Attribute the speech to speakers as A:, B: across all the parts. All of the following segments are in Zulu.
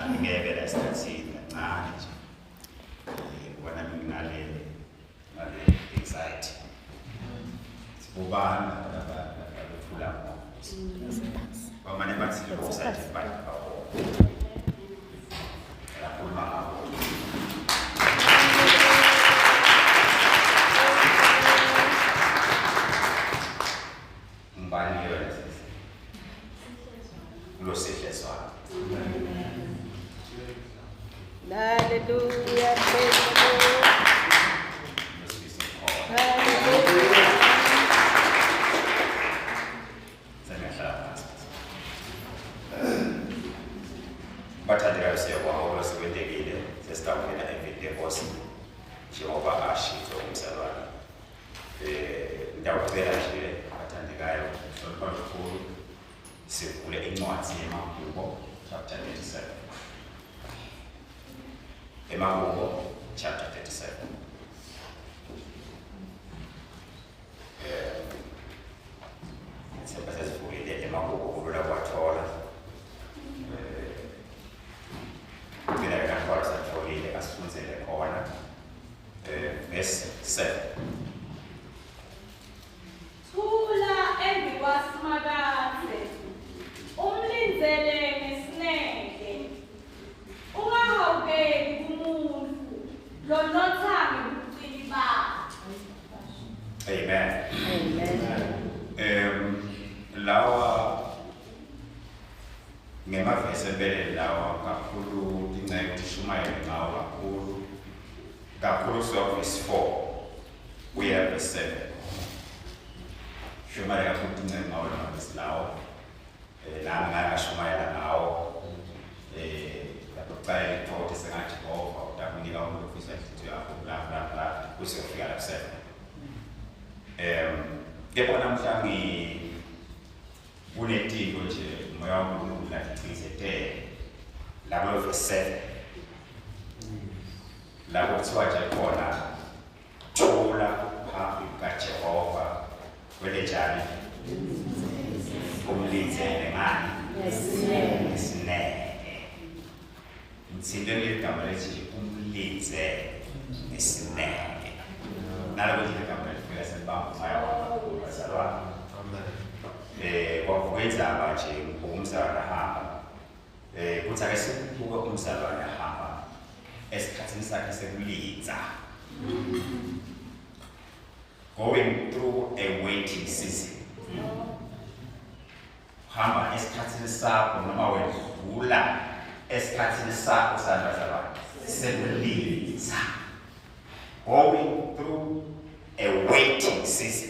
A: ngeke la isikhathini kancane nje wena nginale anxiety sibubana abafula bamane bathi lo satisfied la kulma mbani yona lo sehleso
B: Hallelujah, praise the Lord. Hallelujah.
A: Bathandikayo siyabonga sekwendekile sesitawukela evide Nkosi njengoba ashito umzalwane ndawucela nje bathandikayo hlonipha kakhulu sivule incwadi yeMakubo chapter 37 eMakubo chapter 37 sivulile eMakubo kulula kwathola mina ngakwazi atholile asifundzele khona verse 7
C: Thula endiwasimakaze umlinzele ngesineke ungahawukeli kumuntu lonothanga ubucili bakhe.
A: Amen.
B: Amen.
A: Lawa ngemavesi empeleni lawa kakhulu inceke tishumayele ngawo kakhulu so verse 4 kuya verse 7 shumayele kakhulu inceke ngawo lamavesi lawo nami ngayashumayela ngawo lapho kuqala iphoto sengathi Jehova utakunika umuntu ofisa inhliziyo yakho bla bla bla kuze kufika la 7 kepha namhlanje kunetinto nje moya wonkulunkulu laticizete lapho verse 7 lapho kuthiwa nje khona thula phambi kaJehova kwelenjani umlinzele ngani nesineke ngitsinde ngegama lethi umlinzele nesineke nalabo nje igama lifika sebamba maya wabazalwane kwakwenza nje umzalwane ahamba kuthi ake sibuke umzalwane ahamba esikhathini sakhe sekulinza going through a waiting season hamba esikhathini sakho noma wedlula esikhathini sakho sandazalwane sekulinza going through a waiting season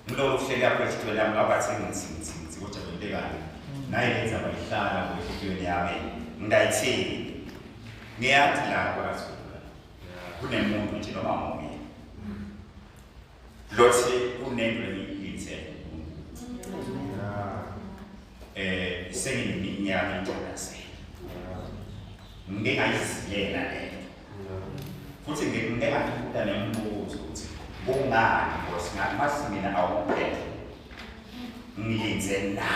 A: Mlo uhleli apho esithweni lami abathi ngitsi kodwa bentekani naye yenza bayihlala kwesithweni yami ngayithini ngiyathi la kwathula kunemuntu nje noma ngomunye lothi kunento leyithe sengiminyaka intolase ngingayiziyela le futhi ngingekangikuda nembuzo ukuthi kungani Nkosi ngani masimina awuphethe ngilinze na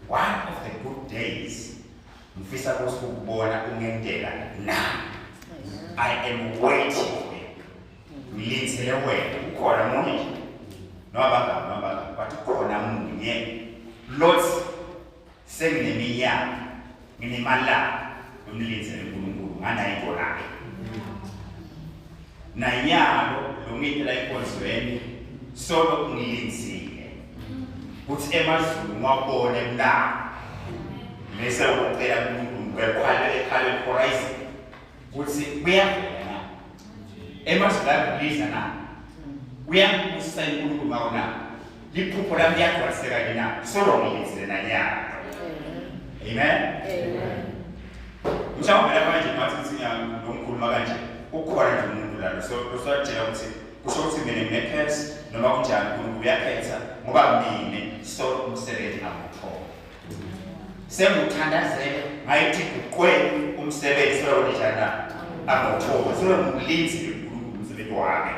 A: one of the good days ngifisa ukubona ungentela na I am waiting for you ngilinzele wena ukhona munye noma bathi khona munye lots sengineminyaka nginemala umlinzele uNkulunkulu nganayo lakhe nanyalo longitela inkonzweni solo ngilinzile kuthi emazulu ngwabone mna bese ucela umuntu ekhala horizon kuthi kuyavela emazulu ayibiza na uyangibusa uNkulunkulu ngawona liphupho lami liyagcwaliseka na solo ngilinzile nanyalo amen mhlawumbe lapha manje ngathi ngiyamkhuluma kanje ukhona nje umuntu la usatshela ukuthi kusho ukuthi mina nginekhetha noma kunjani uNkulunkulu uyakhetha ngoba mina solo umsebenzi ngakuthola senguthandazele ngayithi uqweni umsebenzi solo njana akuthola solo ngumlinzi uNkulunkulu umsebenzi wami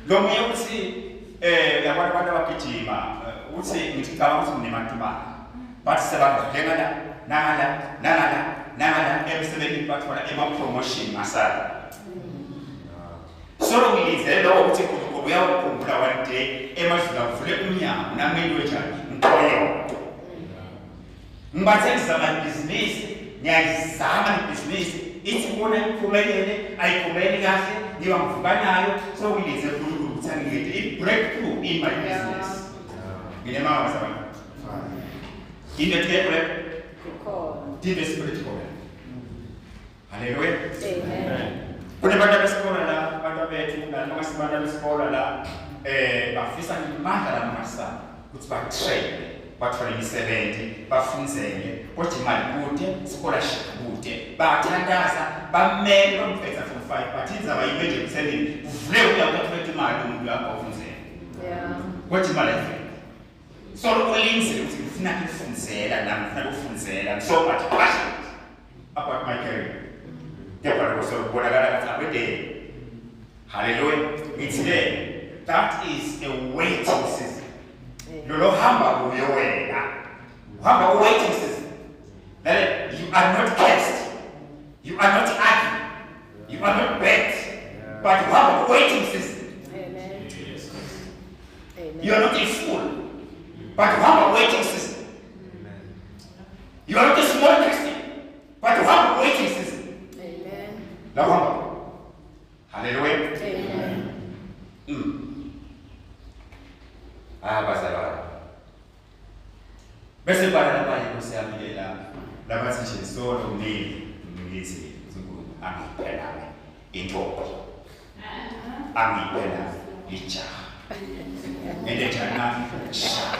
A: lo moya uthi yabantu abagijima uthi ngicabanga ukuthi nginemantumana bathi sebangazulengana nangala emsebenzini bathola ema-promotion masala. Solo ngilizele lokho ukuthi uNkulunkulu uyawukhumbula one day emadlula kuvule umnyango nameli wenjani ngixoyonto. Ngibathe ngizama ibhizinisi, ngiyayizama ibhizinisi, ithi bona iphumelele, ayiphumeleli kahle, ngiba ngivuka nayo, so ngilizele uNkulunkulu ukuthi angilethe i-breakthrough in my business. Nginemama zabantu. Into ethi Did the spirit for them. Hallelujah.
B: Amen.
A: Kuna bantu besikole la, bantu bethu la, noma sibantu besikole la, bafisa imandla la masana ukuthi batrain, bathole imisebenzi, bafundzele, kodwa imali kude, scholarship kude, bathandaza, bamele bamfeza from 5, but indzaba yibenje kusenini, uvule uyakuthola imali umuntu lapho ufundzele.
B: Yeah.
A: Kodwa imali ayifika. So ulinze ukuthi ngifuna ukufundzela nami ngifuna ukufundzela so much passion about my career. Kepha lokho sobonakala kathi awede. Hallelujah. It's there. That is a waiting season. Lolo hamba kuyo wena. Hamba waiting season. That you are not cursed. You are not ugly. You are not bad. But you have a waiting season.
B: Amen. Amen.
A: You are not a fool. But you have a waiting season. You are not a small Christian, but you have a waiting season.
B: Amen.
A: Hallelujah.
B: Amen.
A: Bazalwane. Bese bana labanye kusiyamilela labathi nje solo umnini ngithi uNkulunkulu angiphelane intombi. Angiphelane ijaha. Elejana shaka.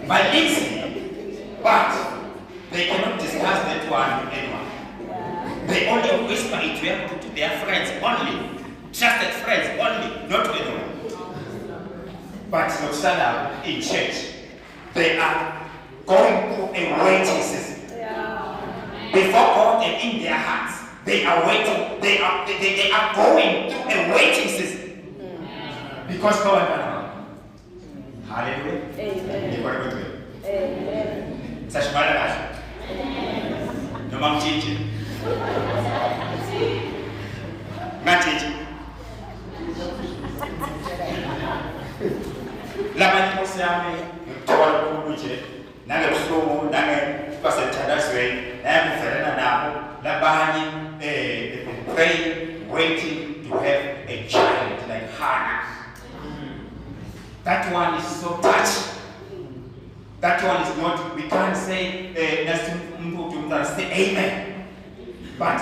A: But easy, but they cannot discuss that one with anyone. They only whisper it to their friends only, trusted friends only, not to anyone. But not stand up in church. They are going through a waiting season. Before God and in their hearts, they are waiting. They are going through a waiting season. Because God can. Hallelujah.
B: Amen. Amen.
A: Such matters. No mom teaching. Not teaching. Laban Mosiami, Tor Kuche, Naga Slomo, Naga Pasatadasway, Naga Ferena Namo, Labani, praying, waiting to have a child like Hannah. That one is so touchy. That one is not, we can't say, say amen. But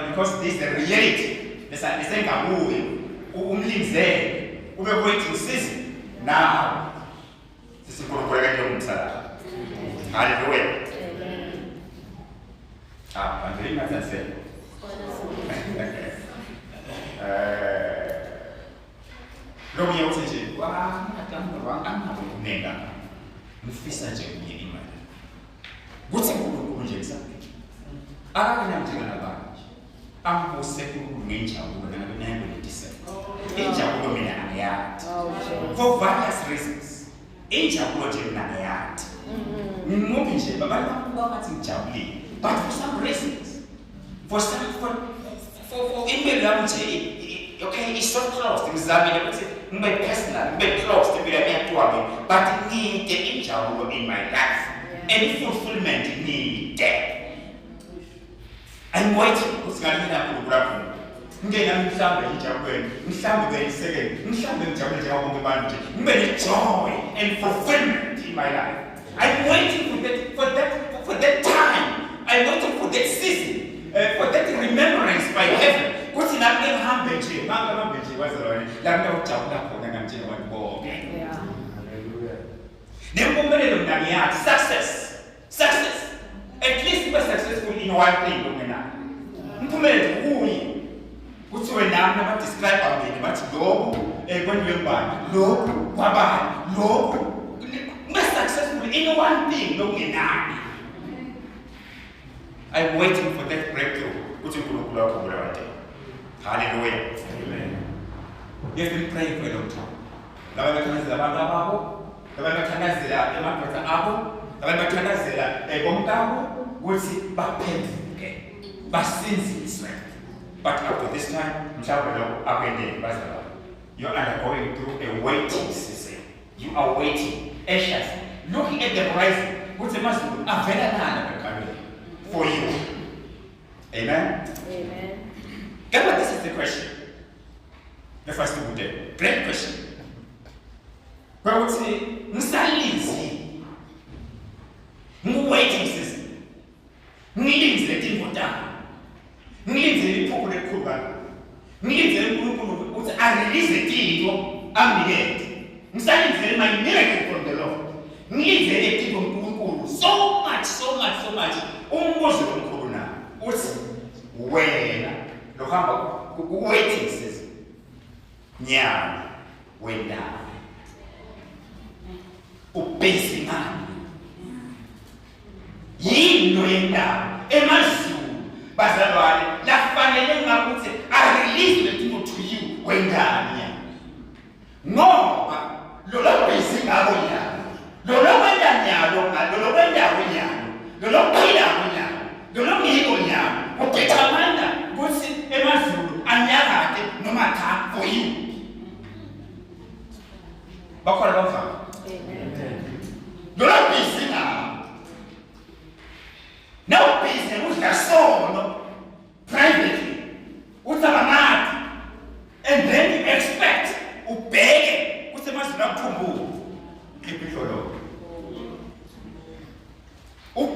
A: because this is the reality, the same we're waiting season. Now, this is hallelujah. I'm very much said. Romeo said, "Wow, I'm nega. Mfisa nje kwenye imani. Gutsi kukhulu nje kusaphi. Akakena mthengana bani. Ambose kukhulu ngenjabulo nangabe ndisela. Injabulo mina angiyathi. For various reasons. Injabulo nje mina angiyathi. Ngoba nje babantu bathi ngijabulile. But for some reasons. For impilo yami nje okay, it's so close. Ngizamile ukuthi ngibe personal, ngibe close to impilo yami yakuthiwa but ngide injabulo in my life. And fulfillment ngide. I'm waiting ukuthi ngalina program. Ngena mhlambe ijabulweni, mhlambe beyisekele, mhlambe ngijabule nje bonke abantu nje. Ngibe joy and fulfillment in my life. I'm waiting for that time. I'm waiting for that season, for that remembrance by heaven. Kuthi nami ngihambe nje, mangahambe nje wazalwane, la mina ujabula khona ngamtshela abantu bonke.
B: Hallelujah.
A: Nempumelelo mina ngiyathi success. At least be successful in one thing kumina. Impumelelo kuyi. Kuthi wena nami describe abini bathi lokho kwenziwe ngubani, lokho kwabani, lokho. Be successful in one thing lokungenani. I'm waiting for that breakthrough. Kuthi uNkulunkulu wakho kulawade. Hallelujah. Amen. You've been praying for a long time. labanye bathandazela abantu ababo, labanye bathandazela emadoda abo, labanye bathandazela bomkabo ukuthi baphenduke basinziswe. But up to this time, you're undergoing through a waiting season. You are waiting, anxious, looking at the horizon. What's the master? For you. Amen?
B: Amen.
A: Guess what? This is the question. The first one today. Great question. I would say, waiting season. Meetings letting go down. Meetings letting go down. Meetings letting go down. I release the key. I'm the head. I'm my miracle from the Lord. Meetings letting go down. So much. Almost corona. What's when? Look how waiting season. Nyama wenda upesi mani yino yenda emazulu bazalwane lafanele ngakuthi I release the thing to you wendani ngoba lo lapesi ngabo nyalo lo wenda nyalo lo wenda nyalo lo phila nyalo lo ngiko nyalo udetermine ukuthi emazulu anyakade noma cha for you. Amen. You're not busy now. Now busy with your soul privately, with the man, and then you expect to beg with the master not to move. Keep it for long.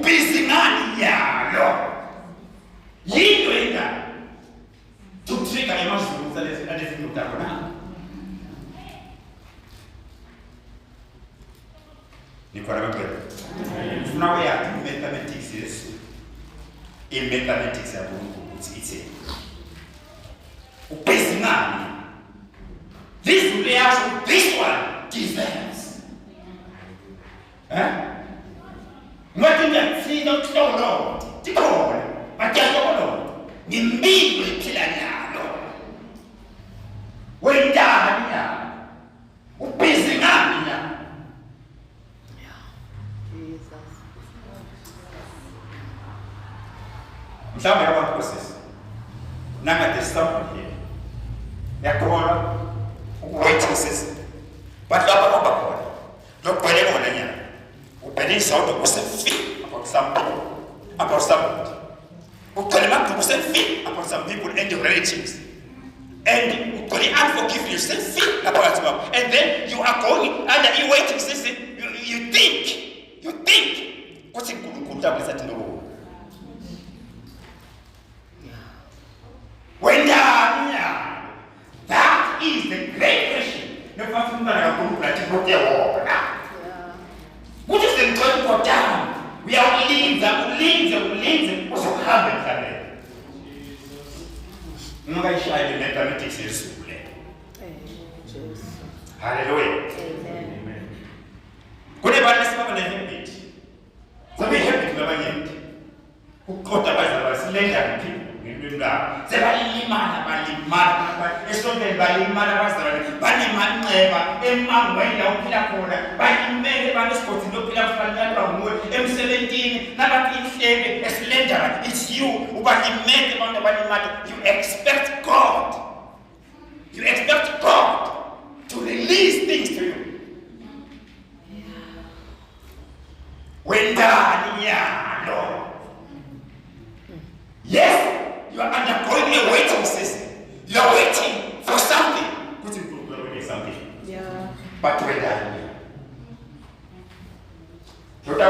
A: Busy man, yeah, Lord. You doing that to trigger your muscles and everything you've done now. Now we are in mathematics. In mathematics, it's this reaction, this one deserves. What in the sea of sorrow, the call, but just all, immediately Pilania. When down, busy now. Some have one process. Now at the stop here. They are called waiting system. But look for them on the opening sound of fit about some people, about somebody. Who can to fit about some people and the relatives. And who can unforgive yourself fit about them. And then you are going under a waiting system. You think. What's in Kurukuta? When that is the great question. The first thing that I want to put there. What is the going for down? We are leaves. What's happening? No, I shall be mathematics is hallelujah. Amen. Good about this moment and habit. So we have to never yet. Who caught up as I was later people. Sebalimana esonke balimana balimana emangweni uphila khona balimele banesikhothi lophila kufanele bamuwe emsebentini nabathi inhleke esilendara it's you ubalimele abantu balimana. You expect God to release things to you when Lord. Yes. You are undergoing a waiting system. You are waiting for something. Something.
B: Yeah.
A: But when that look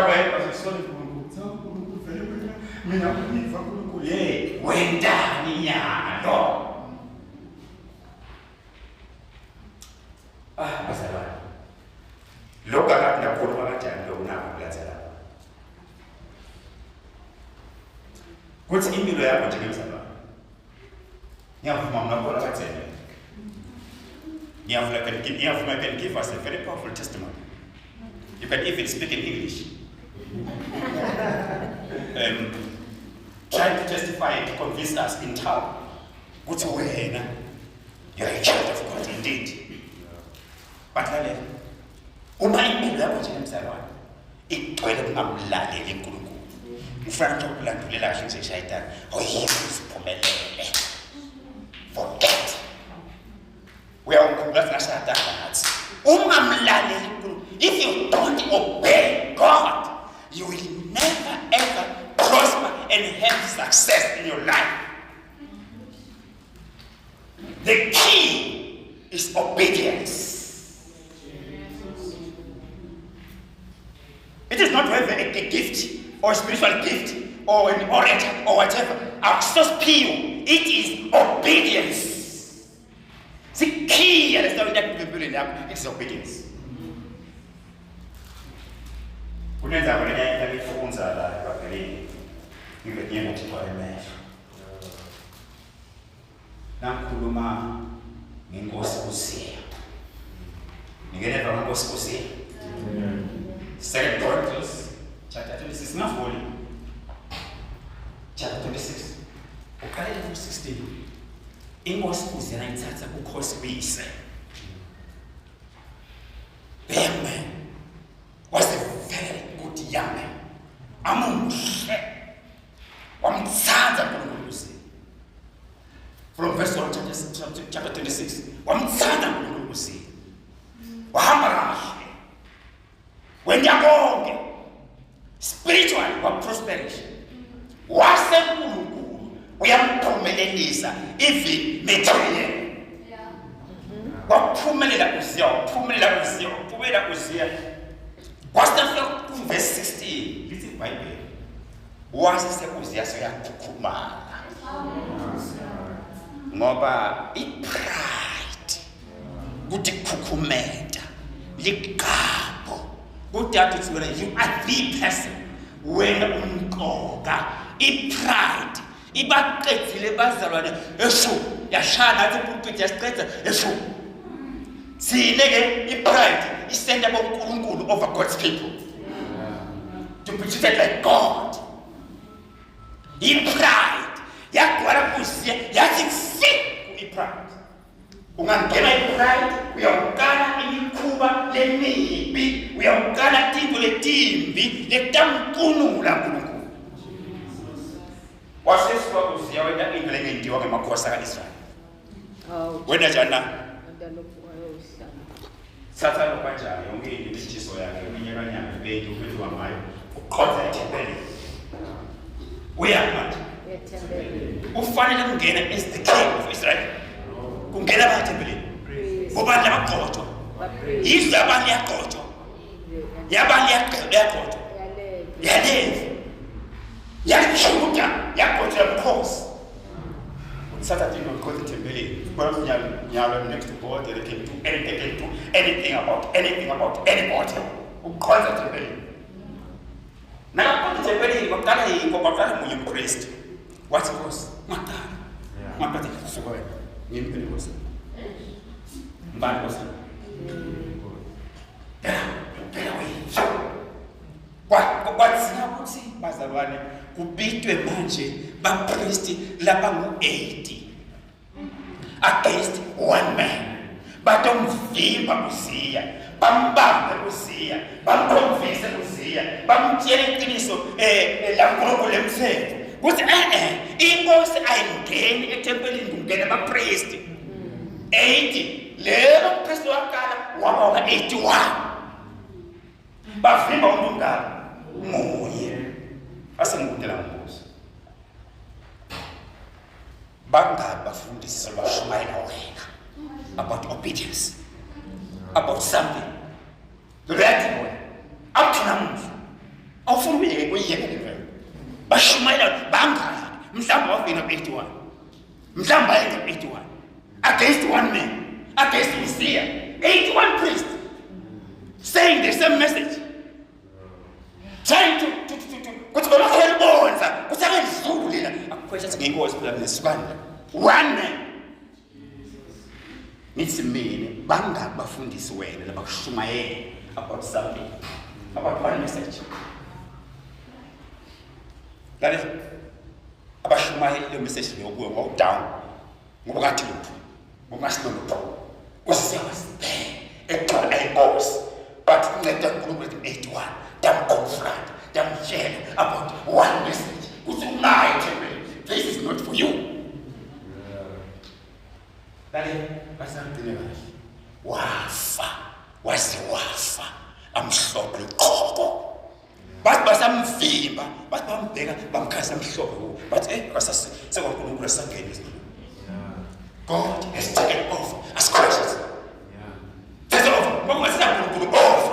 A: at the what's in the air? What you can give us a very powerful testimony. You can even speak in English. Trying to testify to convince us in town. What's away? You're a child of God indeed. Bahlalela. Uma impilo yakho njengemzalwane igcwele kungamlaleli uNkulunkulu. Ufana nokulandulela kahle nje shayitani. Oyisiphumelele. Forget. Uyawukhula sashada ngathi. Ungamlaleli uNkulunkulu. If you don't obey God, you will never ever prosper and have success in your life. The key is obedience. It is not to have a gift or a spiritual gift or an orator or whatever. It is obedience. The key, understand that people in that it is obedience. Unaweza kueleza kufunza la Biblia. Iwe ni mtu kwa imani. Nakhuluma ngenkosi usiya. Ningeneva ngenkosi usiya. 2 Corinthians chapter 26 nafuli. Chapter 26. Uqale ku 16. Inkosi usiya ayithatha ukhosi uyise. That man was a very good young man. Amuhle. Wamtsandza uNkulunkulu usiya. From verse 1 chapter 26. Wamtsanda uNkulunkulu usiya. Wahamba kahle. Wenyabonke. Spiritual wa prosperity. Wase uNkulunkulu uyamphumelelisa even material. Waphumelela usiya. Wastafika ku verse 16. Lithi iBhayibheli. Wase usiya soyakhukhumala. Ngoba ipride kuthi khukhumeta liqapho kuthi athi wena you are the person wena umqoka ipride ibaqedzile bazalwane esho yashana athi pulpit yasiqedza esho sine ke ipride isenda boNkulunkulu over God's people to be treated like God. Ipride yagwala kusiya yathi ipride. Ungangena ipride uyawukana imikhuba lemibi, uyawukana into letimbi letamkunula uNkulunkulu. Waseswa kusiya wena into lengenziwa ngemakhosi kaIsrael. Wena jana Satha lo kanjani yonke imithiso yakhe iminyakanyaka beyithu kwethu ngayo uqhotha ethempelini. Uyamanje ufanele kungena as the king of Israel. Kungena bathembeleni. Ngoba labaqotho. Yizwe abantu yaqotho. Yabani yaqotho. Yalevi. Yajuda yaqotho yamkhosi. Saturday not called ethempeleni. But nyalo next to God they can do anything about anybody. Uqhotha ethempeleni. Nakapha ethempeleni kwaqala yinto kwaqala munye umKristu. What was? Mata. Mata sokwe. Ngimpela was. Mbani was. Phela wethu. Kwathi ukuthi bazalwane kubitwe manje bapriesti lapha ngu80 against one man. Batomvimba usiya, bambambe usiya, bamconvince usiya, bamtshela iqiniso laNkulunkulu lemthetho. Kuthi inkosi ayingeni ethempelini kungena abapriesti 80 lelo priest wakala waba 81 bavimba uNkulunkulu munye asengikutela ngombuzo bangabi bafundisi bashumayela wena about obedience, about something the right way up to now awufuna uyeke bashumayela bangaki mhlamba wavina 81 mhlamba yenza 81 against one man, against Messiah, 81 priests saying the same message, trying to kuthi balakhona kuthi akenzulu lela akukhwesha ngenkosi phela nesibanda one man. Nithi mina bangaki bafundisi wena labakushumayela about something, about one message. That is abashumayela le message yokuwe ngokudown ngoba kathi lutho ngokungasilondolo usiyawasibhe
D: egcwala inkosi but unceda uNkulunkulu 81 damconfront damtshela about one message kuthi unayo this is not for you dale basangcine kahle wafa wafa amhlophe qhoko bathi basamvimba bathi bambheka bamkhasa amhlophe bathi kwaSenkulunkulu asangene izinto God has taken over as Christ take over makungasenkulunkulu over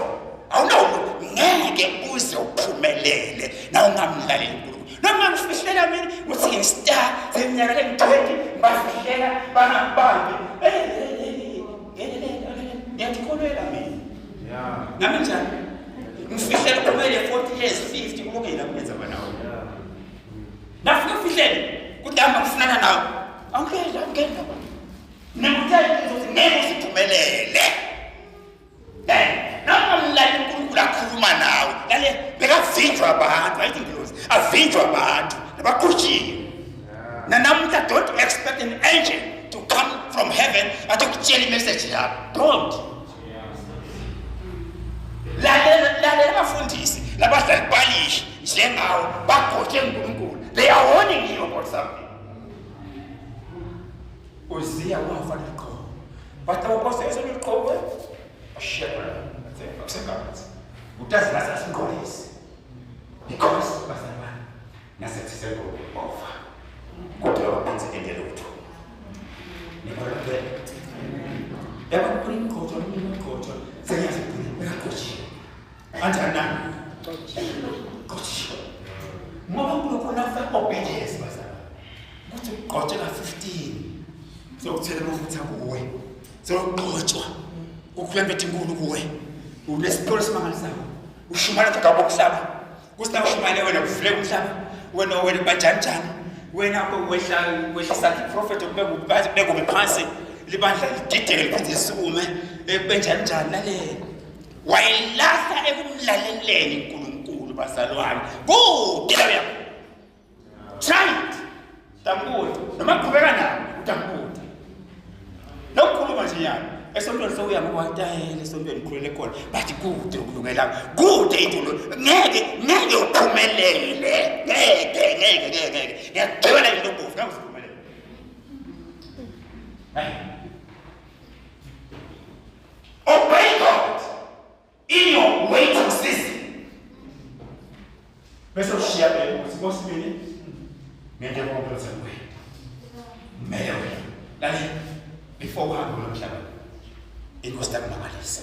D: awunawo ngeke uze uphumelele na ungamlaleli uNkulunkulu noma ngifihlela mina uthi ngistar seminyaka le20 bafihlela bangabambi ngiyakholelwa mina nami njani ngifihlela kumele 40 years 50 kulungile akuyenza banawo nafika ufihlele kudamba kufunana nawe angena nemuthatha ukuthi ngeke usiphumelele noma mlaleli uNkulunkulu akhuluma nawe lale bekavinjwa abantu I think those avinjwa abantu nabaqhutshiwe namuhla don't expect an angel to come from heaven atokutshela message yakho don't lalela abafundisi labadlali balishi njengawo bagotshe uNkulunkulu they are warning you about something Uzia wafa liqhoko but awuphosesa liqhoko ashekwa akusebenzi utazi lasa singolisi because basabana nasethiselo ofa kodwa wapenze endele uthu nikoleke yaba kulinkojo ninkojo senyazi kulinkojo anjana kochi ngoba kulokhona fa obedience basaba kuthi uqotshe ka 15 sokuthela ukufutha kuwe sokuqotshwa ukuphembetha inkulu kuwe unesipolo simangalisayo ushumana kagabo kuhlaba kusina ushumane wena kuvule umhlaba wena banjani wena wehlisa prophet okubeka ubazi beka ubephansi libandla lidideke liphinde lisukume benjani lalela wayilahla ekumlaleleni uNkulunkulu bazalwane kude la tried tambulo noma qhubeka nawo utambulo nokukhuluma nje yana esontweni sewuya ngokwatayela esontweni khulele khona bathi kude ukulungela kude into ngeke uphumelele ngeke ngiyagcwala into bofu ngeke uphumelele obey God in your waiting season bese ushiya usibosibini ngeke ngokuphela kuwe mewe lali before uhambe lomhlaba inkosi takumangalisa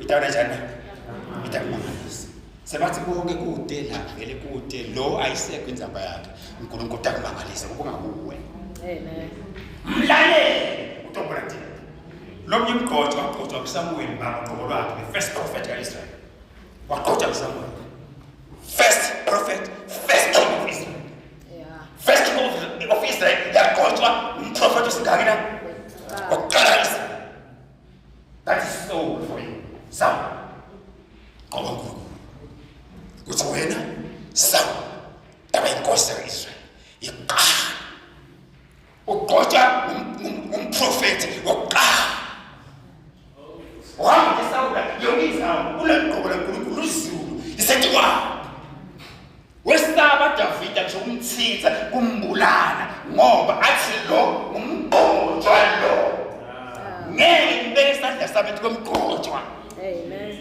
D: itawona njani itakumangalisa sebathi konke kude la vele kude lo ayisekho inzamba yakhe uNkulunkulu takumangalisa ngoba ngakuwe amen mlalele utombona nje lo mnye umgqotsho waqotsha kuSamuel baqobo lwakhe the first prophet kaIsrael waqotsha kuSamuel first prophet first king of Israel first king of Israel yaqotsha umprofeti uSingakina waqala Israel that is so for you Saul ngoba kuthi wena Saul taba inkosi kaIsrael iqala uqotsha umprofeti waqala wahamba eSawula yonke uleqobo leNkulunkulu izulu lisethi wesaba Davida nje umthitha kumbulala ngoba athi lo umgqojwa lo ngeke ngibeke isandla sami ethi komgqojwa amen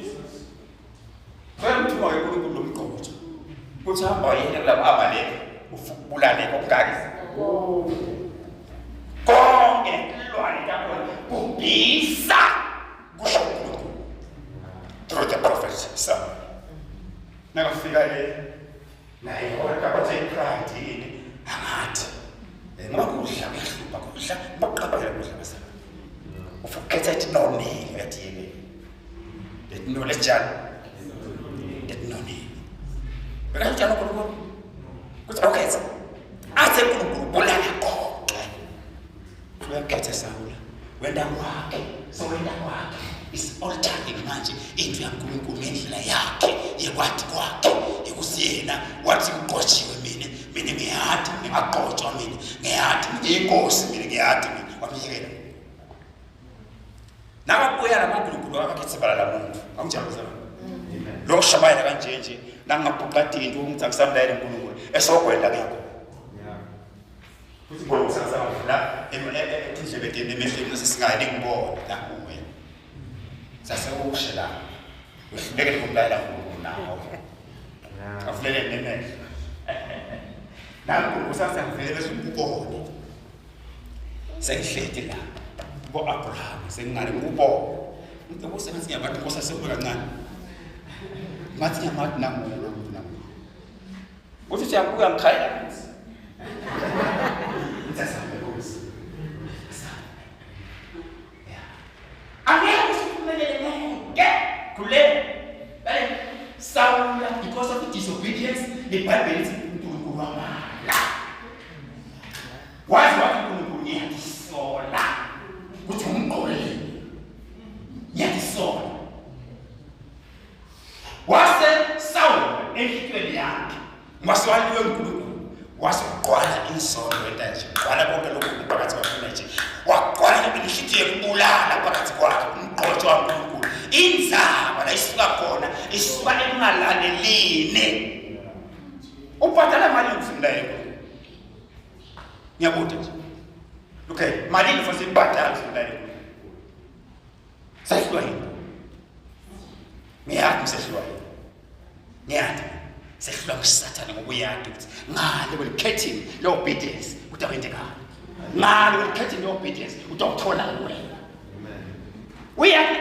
D: Femthiwa uNkulunkulu lomgqojwa kuthi hamba yena kulabo abaleke ufukubulale kokungaki konke ilwane yakho kubisa kusho uNkulunkulu through the prophet Samuel nakafika naye wakabathe pride yini angathi ngakudla kuhlupha kudla baqaphela kudla basa ufukhetha ithi nonile yathi yeke that knowledge that nonile beka njalo kuNkulunkulu kuthi okay athe uNkulunkulu bulala konke uyakhetha Saul wenda kwakhe so wenda kwakhe is altering manje into yaNkulunkulu ngendlela yakhe yekwathi kwakhe ekusiyena wathi uqotshiwe mina ngiyathi ngingaqotsha mina ngiyathi inkosi mina ngiyathi mina wamyekela nakabuya lamaNkulunkulu akakhethebala lamuntu awujabulisa lo shabayela kanje nje nangaphuqati into umtsangisamlayela uNkulunkulu esogwela yakho futhi ngoba usasaba la endlebe deni emehlweni nasesingayini ngibona la uwe sase ushela uhleke kumlayela uNkulunkulu nawo afulele nemehlo nangu usasangivele bese ukubone sengihleti la bo Abraham sengingale ngubona into kusebenza ngiyabantu Nkosi asekho kancane ngathi ngamathi nangu uthi siyabuka ngikhaya ngisasambe Nkosi angeke usiphumelele ngeke kule bale Saul because of disobedience the Bible is uNkulunkulu wamala wazi wathi uNkulunkulu ngiyasola kuthi umqolele ngiyasola wase Saul enhlitweni yakhe waswaliwe uNkulunkulu wasaqwala insono wetanje qwala konke lokhu phakathi kwakhe nje waqwala inhliziyo yokubulala phakathi kwakhe umqotho waNkulunkulu inzaba la isuka khona isuka ekungalalelini ubhadala mali ngifundayeko ngiyabuthi nje okay mali ngifose ibhadala ngifundayeko sahlwa yini ngiyathi sehlwa yini ngiyathi sehlwa kuSathane ngokuyadi ukuthi ngale welikhetting lo obedience utawendekana ngale welikhetting lo obedience utawuthola wena uyathi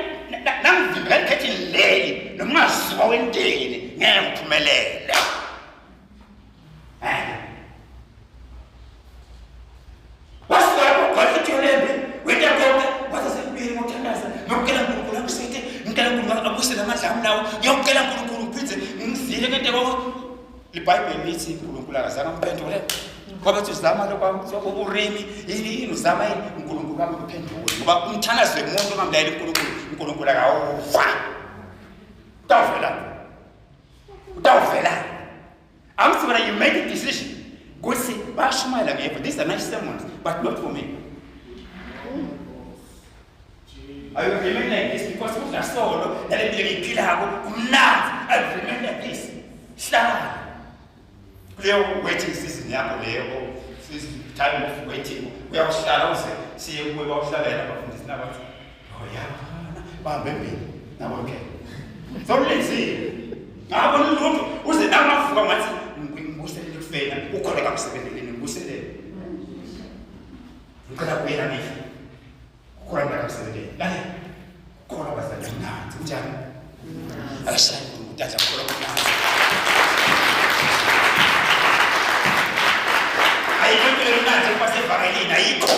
D: nangivimba elikhetting leli noma ungaziwa wenteni ngeke uphumelele ngiyokela uNkulunkulu ngiphinze ngizile kade iBhayibheli lithi uNkulunkulu akazange amphendule ngoba uthi uzama lokho urimi yini uzama uNkulunkulu akamphendule ngoba umthanazi wemuntu ongamlayela uNkulunkulu akawufa utawuvela amthi when you make a decision ukuthi bashumayela ngeke these are nice sermons but not for me. I will remain like this because of the soul that I will I remain like this. Hlala. Kuleyo waiting season yakho leyo time of waiting. Uyahlala uze siye kuwe bawuhlalela abafundisi nabathi oh yana bambe mbili nabo okay. So lazy. Ngabo lutho uze namavuka ngathi ngibusele kufena ukhona kamsebenzini ngibusele. Ngicela kuyena ngithi khona kamsebenzini. Lale khona bazali mnandi njani? Ashayi umthatha khona mnandi. Ayikho mnandi pasevangeli ayikho.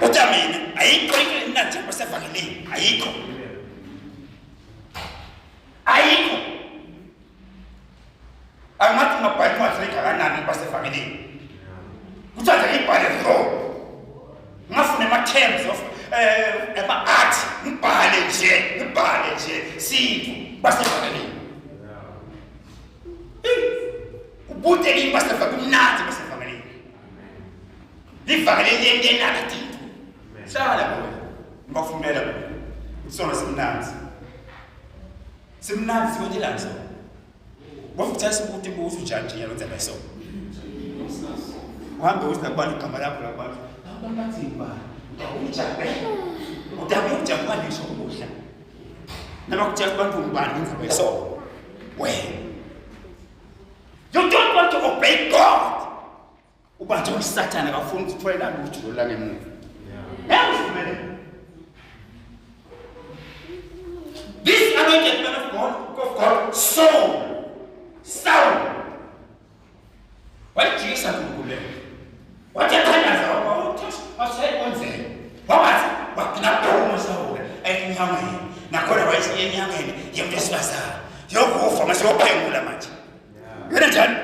D: Utamini ayikho mnandi pasevangeli ayikho. Ayikho. Amathi mabhali maFrika kanani pasevangeli. Uthatha ibhali ro. Ngafuna ama terms of art ngibhale nje sipho basevangeli. Ubute limbaseva kumnandi basevangeli. Livangeli yengenana tinto. Hlala bona. Ngibafumela bona. Sona simnandi. Simnandi sikwendela so. Bofuthatha ukuthi buzo njani yenza leso. Uhambe usinabani igama lakho labantu. Bathimba. Ujabe. Udabe ujabula ngisho ukudla. Noma kuthatha abantu ngubani ngenza leso. You don't want to obey God. Ubantu uSathane akafuni ukuthola lutho la ngemuva. This anointed man of God, Saul. What Jesus akukule? Wathanda wasay onze. Wakinapho Saul. Enyameni. Nakhona wayesiye enyameni yemntesibazana. Yokufa masiyophendula manje. Yena njani?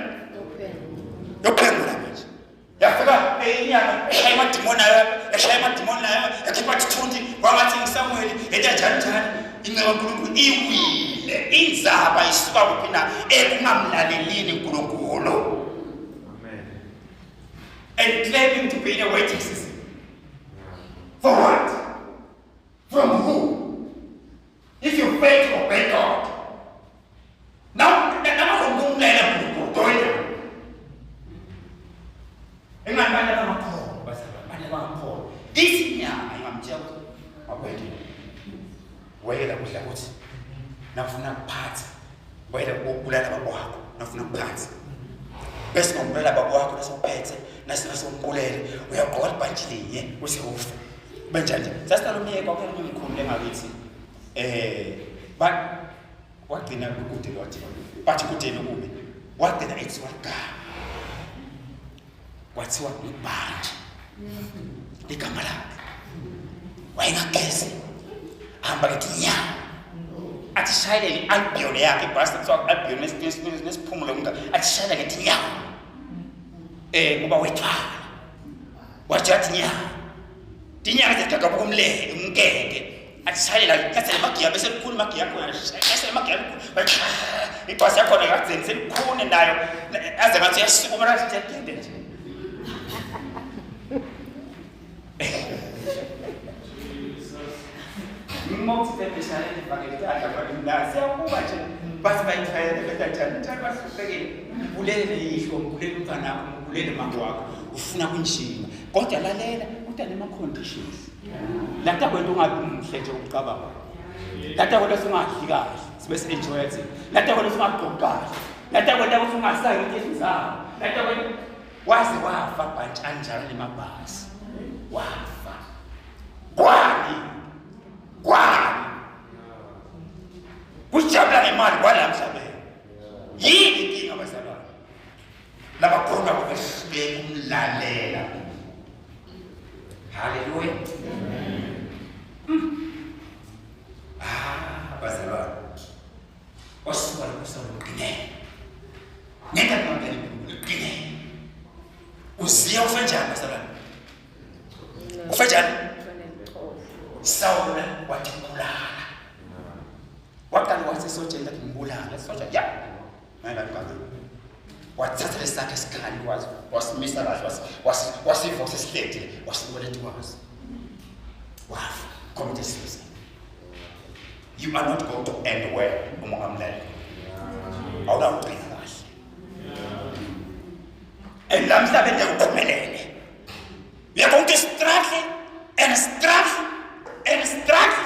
D: Yophendula manje. Yafika enyama eshaya amadimoni nayo yakhipha isithundi kwabathi ngiSamuel ethe njani inceba uNkulunkulu iwile inzaba isuka kuphi na ekungamlalelini uNkulunkulu. Amen. And claiming to be in a waiting season. For what? For From who? If you fail to obey God. Now, wayela kudla kuthi nafuna ukuphatha wayela ukubulala babo wakho nafuna ukuphatha bese ngokubulala babo wakho nasophethe nasomqulele uyaqoqa ibhanti linye use ufa benjani sasitalo myeko kwena umkhulu engakithi wagcina ukude lothi bathi kudeni kube wagcina ethi wagama wathiwa ibhanti ligama lakhe wayengagezi hamba kethi nya athi shayele i-albion yakhe basi kuthiwa albion nesiphumulo kumka athi shayele kethi nya kuba wethwala wathi athi nya dinyaka zethagabuka umlele umkeke athi shayele kasele magiya bese likhulu magiya yakho kasele magiya ibhasi yakhona yakugcini selikhune nayo aze ngathi yasukuma rathi yagende nje Most especially in Pakistan, but siyakuba nje basi bayithayele betanjani njalo basifekele ubulele isho ubulele umntwana ubulele mama wakho ufuna kunjinga kodwa lalela utane ama conditions lapha kwento ungabi umhle nje ukucabanga lapha kwento singadli kahle sibe enjoy it lapha kwento singaqoqazi lapha kwento usungasayi into zakho lapha kwento wazi wafa bhanti anjalo emabhasi wafa kwani kujabula ngemali kwalamhlabeni yini inkinga abazalwane labakhona kubesibeka umlalela haleluya abazalwane osuka lokuqinela nenda kwamele uqinela uziya ufanjani abazalwane ufanjani Saul wathi mbulala waqala wathi sojela mbulala soja ya manje ngakho wathatha lesakhe isikhali wasimisa kahle wasivoxa isihleti wasibonela wazi wafa commit suicide. You are not going to end well umongamlelo awudawugcina kahle and lamhlabeni ngiyakuphumelele we are going to struggle and struggle and struggle,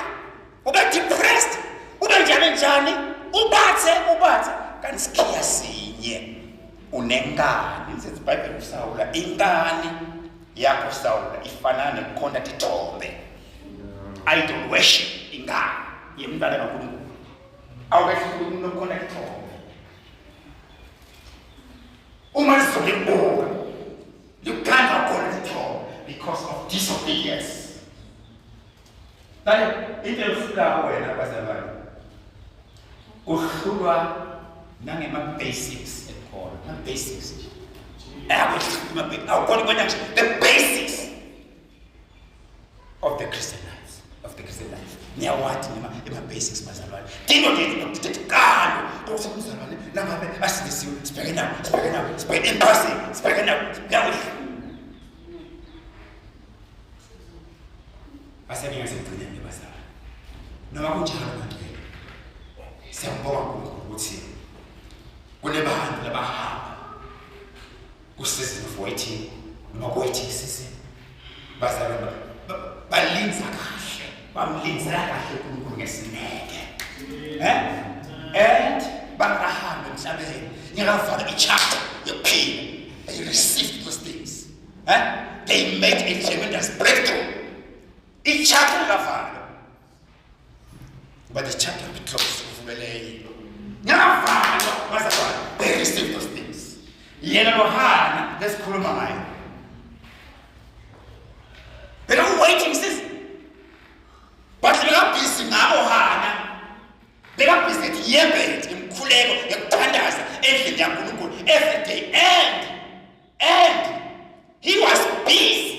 D: ube depressed, ube njani, ubathe, kanti sikhiya sinye, unengane, ngisethi iBhayibheli uSawula, ingane yakho Sawula ifana nekhonda thithombe. Idol worship ingane, yemntwana kaNkulunkulu. Awukehluli nokhonda thithombe. Uma sizokubuka, you can't have thithombe because of disobedience. Tanya, into yokufika wena bazalwane. Uhlulwa nangema basics ekhona, na basics. The basics of the Christian life. Niyawathi ema basics bazalwane. Dino ngikuthekalo, usemzalwane nangabe asidisiwe, sibheke nawo, sibheke empasi, sibheke nawo. Asebenza sekugcineni bazalwane. Noma kunjalo manje. Siyabonga ukuthi kunebantu labahamba kusizini of waiting noma waiting season. Bazalwane balinza kahle, bamlinzela kahle uNkulunkulu ngesineke. And bangahamba emhlabeni. Ngiyafaka ichapter yokuphila. They received those things. They made a tremendous breakthrough. Each chapter of but the chapter be closed. They received those things. Yenohana, that's Kurumai. They don't waiting, sis. But they don't be Sinamohana. They don't be said Yebet, in Kulego, in Pandas, every day. And he was busy.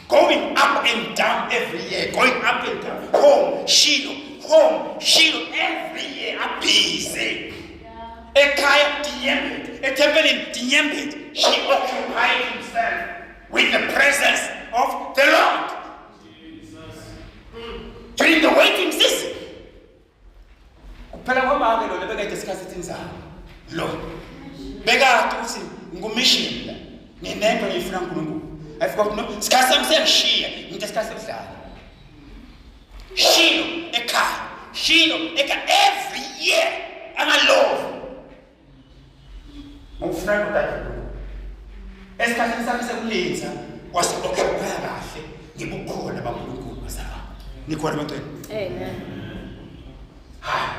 D: Going up and down every year, going up and down, home, Shiloh, every year, I'm busy. A kaya Diembet, a temple in Diembet, she occupied himself with the presence of the Lord. Jesus. during the waiting season. Kuphela kwamake lo lebekade isikhathi sakho. Lo. Bekade uthi ngummission la. Nginento ngifuna uNkulunkulu. I've got no isikhathi semshiya, into isikhathi semhlala. Shilo ekhaya. Shilo every year. Amalove. Ngufuna ukuthatha. Esikhathini sakhe sekulenza waselokhaya kahle ngibukhona baNkulunkulu basaba. Nikhona bantwana?
B: Amen.
D: Ha.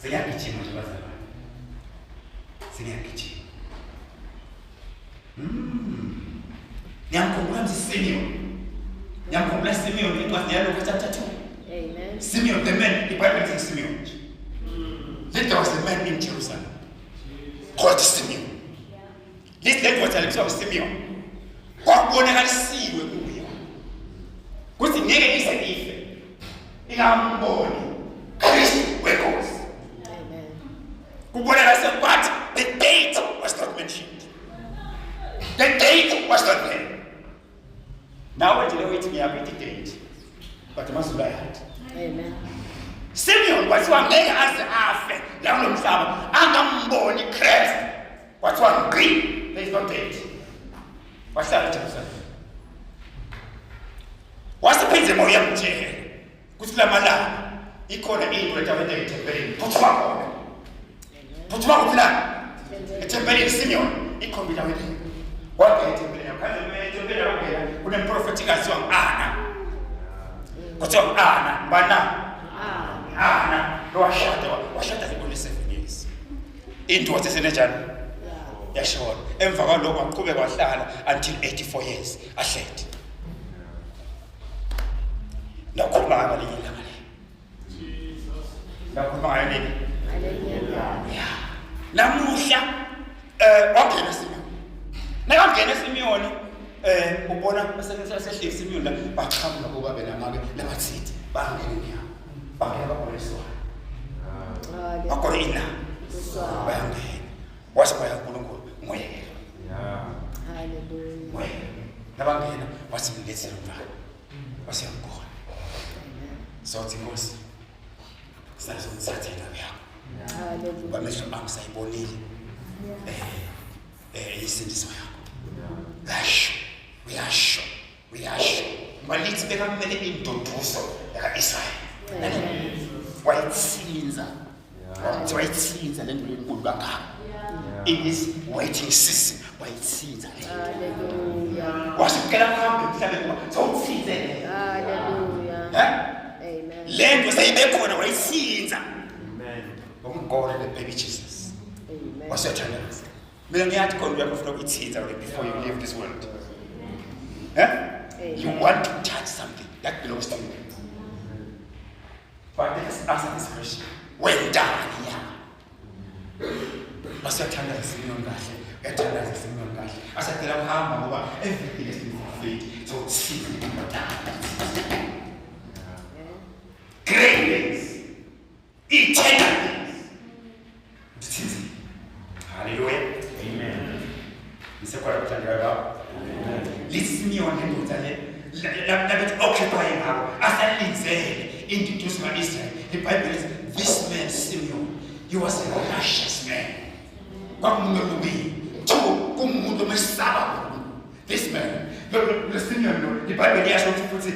D: Siyagijima nje basaba. Siyagijima. Ngiyakhumbula Simeon incwadi yalo chapter 2.
B: Amen.
D: Simeon the man, the Bible says Simeon. There was a man in Jerusalem called Simeon. This lady was called Simeon. Kwabonakalisiwe kuye. Kuthi ngeke ize ingamboni Kristu wenkosi.
B: Amen.
D: Kubonakala but the date was not mentioned. The date was not there. Now we're waiting here with the date. But must be right.
B: Amen.
D: Simeon was one day as the afe down on Sabbath. Angamboni Christ. What's one green? There is no date. What's that? What's the pizza more young chair? Kusla mala. Ikona into that I temple. Put my plan. A temple Simeon. It can be done with him. What a temple. With a prophetic song Anna. What's up, Anna? Bana. Anna. Washata the only 7 years. Into what is in a jar. Yes, sure. Emva kwalokho aqhubeka wahlala until 84 years. Ahled. Nakhuluma ngalinye ilanga le. Nakhuluma ngalinye.
B: Hallelujah.
D: Namuhla wangena Simeon. Nakangena Simeon ubona basehlezi Simeon la baqhamuka kuba benamake labatsithi bangena. Bangena bakoleswa. Bakole ina. Bayangena. Wasibaya uNkulunkulu moyeke.
B: Hallelujah.
D: Moyeke. Nabangena wasimlethela umntwana. Wasiyamkhona. Sothi Nkosi. Sizomthatha indaba yakho.
B: Hallelujah.
D: Bamehlo bami sayibonile. Isindiso yakho. Uyasho. Malithi bekamele induduzo yaka-Israyeli. Wayitsinza lento lenkulu kangaka. In this waiting season, wayitsinza le.
B: Hallelujah.
D: Wasukela phambi mhlawumbe kuba sowutsinze.
B: Hallelujah. Amen.
D: Lento seyibekhona wayitsinza. Amen. Ngomgore the baby Jesus.
B: Amen.
D: Wasiyathandaza. Mina ngiyathi khona uyakufuna ukuyitsinza before you leave this world. You want to touch something that belongs to you. But let's answer this question. When done, Masiyathandaza Simeon kahle. Uyathandaza Simeon kahle. Asacela ukuhamba ngoba everything is fulfilled. So see great things. Eternal things. Hallelujah. Amen. Ngisekhona ukuthandeka kwakho. Amen. Simeon endodana labethi occupying ngakho asalinzele introduce Israel. The Bible says this man Simeon, he was a righteous man. This man, the Simeon, the Bible yasho ukuthi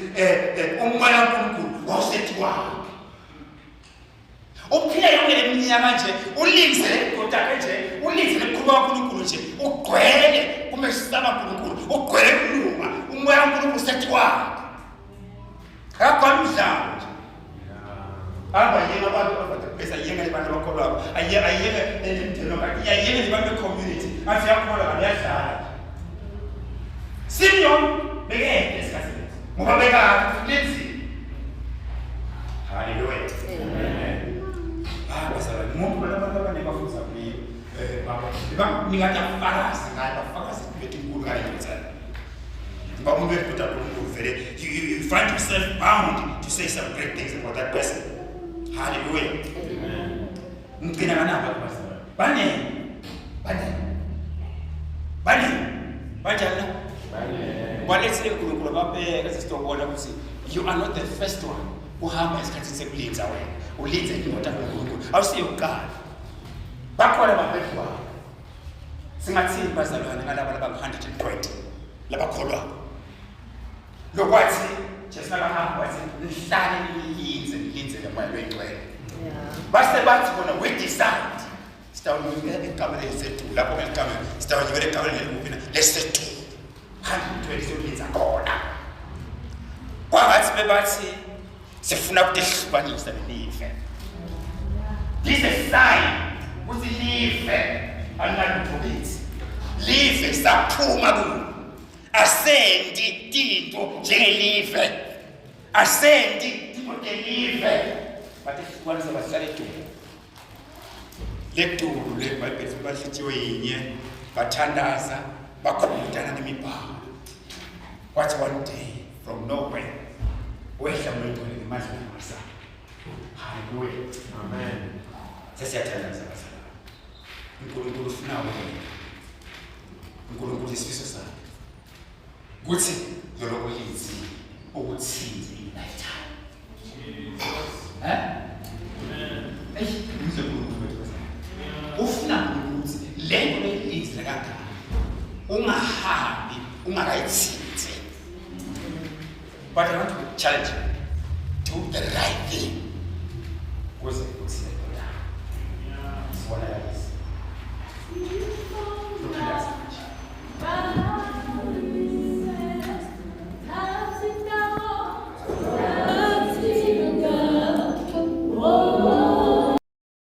D: umoya kaNkulunkulu wawusethiwa. Uphila yonke leminyaka nje, ulinze kodwa nje, ulinze ukukhuluma kaNkulunkulu nje, ugcwele kumesaba kaNkulunkulu, ugcwele kulunga, umoya kaNkulunkulu usethiwa. Akakwamdlalo. Abayeke abantu abafisa yenge abantu bakholwa ayeke endintelo ngathi yayeke abantu community athi yakholwa bayadlala. Simeon beke esikhathini ngoba beka lenzi. Hallelujah. Amen. Basala umuntu labantu abanebafuza kuye baba ningathi afakazi ngaye bafakazi bethu inkulu ngaye ngitsana. Ngoba umuntu wethu uNkulunkulu vele you find yourself bound to say some great things about that person. Hallelujah. Amen. Mungkin anak apa pastor? Banyak. Baca lah. Balik sini guru-guru apa? Kasi stop bola mesti. you are not the first one uhamba esikhathini sekulinza wena ulinze indoda kaNkulunkulu awusiyo kuqala bakhona ababhedu wabo singathini bazalwane ngalabo laba-120 labakholwayo lokwathi Jesu nakahamba wathi nihlale nilinze lomoya lwengcwele base bathi bona we decide sitawunikela ekamela esethu lapho ngekamela sitawunikela ekamela ngelikuphi lesethu 120 sokulinza khona kwangathi bebathi sifuna ukudihlukanisa lelive this is sign ukuthi live angaluthobithi live saphuma kulo asendi tinto njengelive asendi tinto njengelive bathi kwanisa basihlale eTulu leTulu leBhayibheli bahlethiwe yinye bathandaza bakhulutana nemibhalo what one day from nowhere wehla umuntu ngemandla kaMasa haleluya amen sesiyathandaza basala uNkulunkulu ufuna ukuthi uNkulunkulu isifiso sakhe kuthi lokho lithi ukuthinze lifetime ufuna ukuthi lento leyizile kangaka ungahambi ungakayithinze. But I want to challenge you, do the right thing. Kuze kuthi la sibona